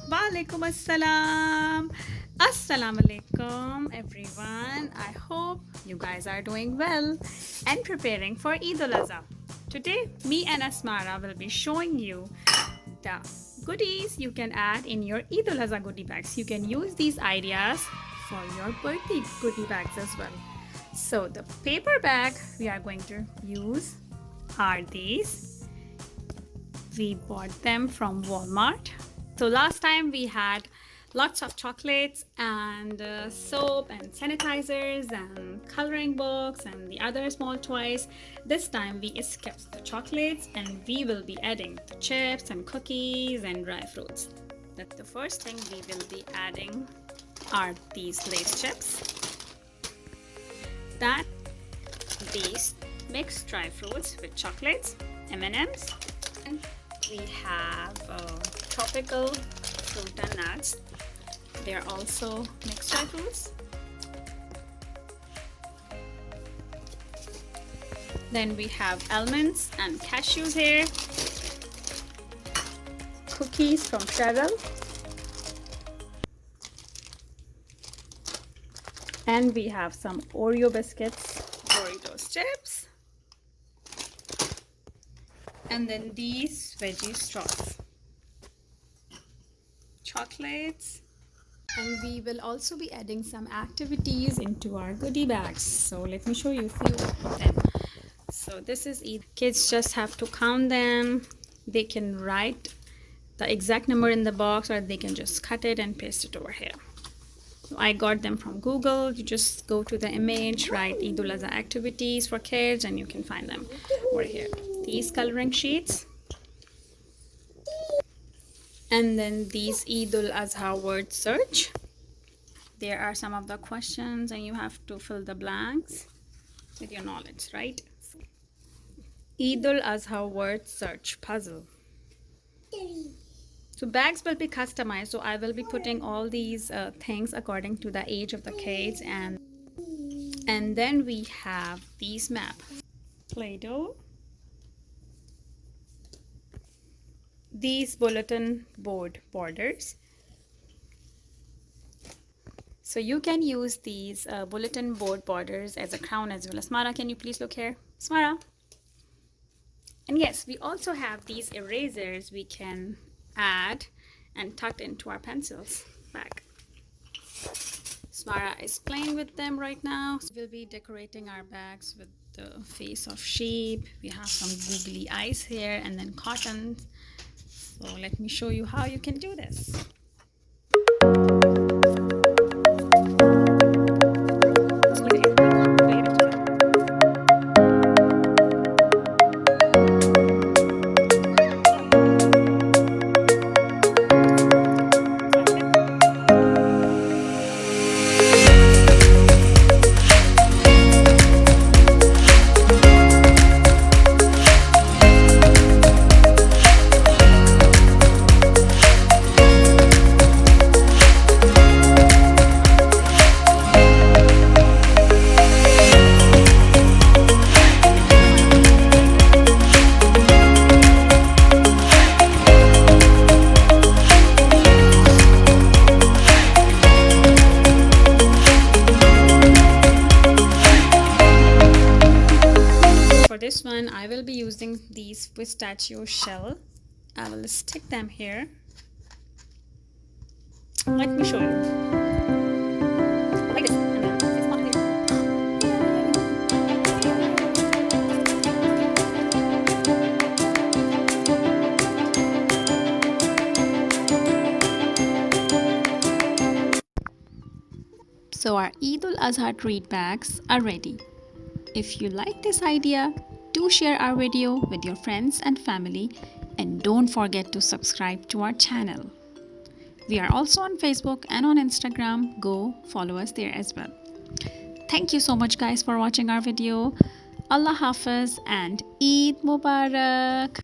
Walaikum assalam. Assalamu alaikum everyone. I hope you guys are doing well and preparing for Eid-ul-Adha. Today, me and Asmara will be showing you the goodies you can add in your Eid-ul-Adha goodie bags. You can use these ideas for your birthday goodie bags as well. So the paper bag we are going to use are these. We bought them from Walmart. So last time we had lots of chocolates and soap and sanitizers and coloring books and the other small toys. This time we skipped the chocolates and we will be adding the chips and cookies and dry fruits. That's the first thing we will be adding are these Lace chips. That these mixed dry fruits with chocolates, M&Ms, and we have tropical fruit and nuts. They are also mixed dry fruits. Then we have almonds and cashews here, cookies from Cheryl, and we have some Oreo biscuits, Doritos chips, and then these veggie straws, chocolates, and we will also be adding some activities into our goodie bags. So let me show you a few of them. So this is Eid. Kids just have to count them. They can write the exact number in the box or they can just cut it and paste it over here. So I got them from Google. You just go to the image, write Eid-ul-Adha activities for kids and you can find them over here. These coloring sheets. And then these eid-ul-adha word search. There are some of the questions and you have to fill the blanks with your knowledge, right? Eid-ul-adha word search puzzle. So bags will be customized, so I will be putting all these things according to the age of the kids, and then we have these map, Play-Doh, these bulletin board borders. So you can use these bulletin board borders as a crown as well. Smara, can you please look here? Smara. And yes, we also have these erasers we can add and tucked into our pencils bag. Smara is playing with them right now. So we'll be decorating our bags with the face of sheep. We have some googly eyes here and then cotton. So let me show you how you can do this. For this one, I will be using these pistachio shell. I will stick them here. Let me show you. Like this. So our Eid-ul-Adha treat bags are ready. If you like this idea, do share our video with your friends and family and don't forget to subscribe to our channel. We are also on Facebook and on Instagram. Go follow us there as well. Thank you so much guys for watching our video. Allah Hafiz and Eid Mubarak.